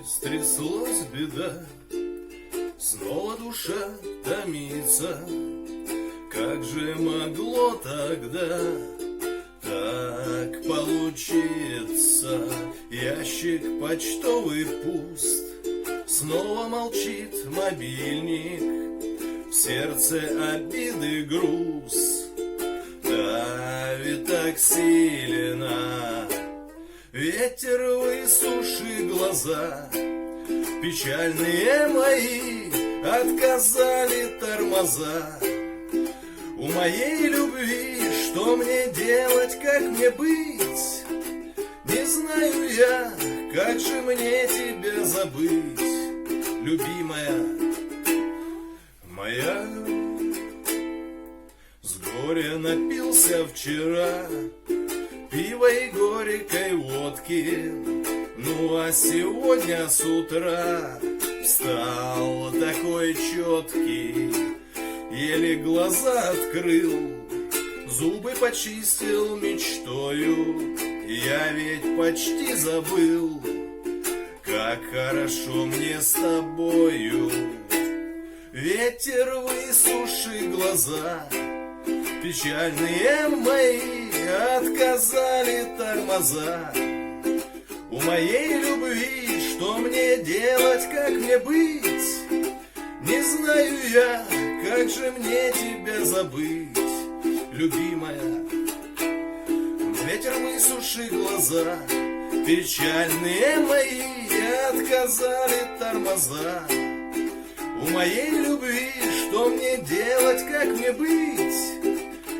стряслась беда, снова душа томится. Как же могло тогда так получиться? Ящик почтовый пуст, снова молчит мобильник, в сердце обиды груз давит так сильно. Ветер высуши глаза, печальные мои отказали тормоза. У моей любви что мне делать, как мне быть? Не знаю я, как же мне тебя забыть, любимая моя. С горя напился вчера пива и горькой водки, ну а сегодня с утра встал такой четкий, еле глаза открыл, зубы почистил мечтою. Я ведь почти забыл, как хорошо мне с тобою. Ветер высуши глаза, печальные мои отказали тормоза. У моей любви что мне делать, как мне быть? Не знаю я, как же мне тебя забыть, любимая. Ветер высуши глаза, печальные мои отказали тормоза. У моей любви что мне делать, как мне быть?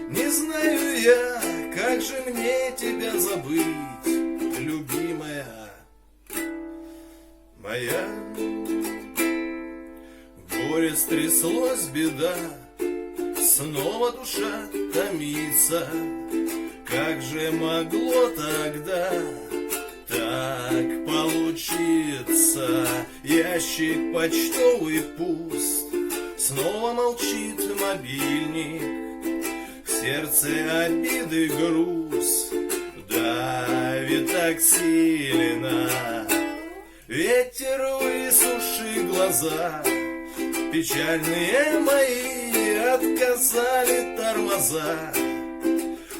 Не знаю я, как же мне тебя забыть, любимая моя. В горе стряслась беда, снова душа томится. Как же могло тогда так получиться? Ящик почтовый пуст, снова молчит мобильник, в сердце обиды груз давит так сильно. Ветер высуши глаза, печальные мои отказали тормоза.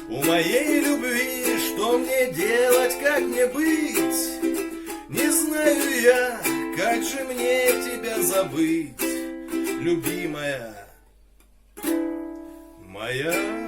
У моей любви что мне делать, как мне быть? Не знаю я, как же мне тебя забыть, любимая моя.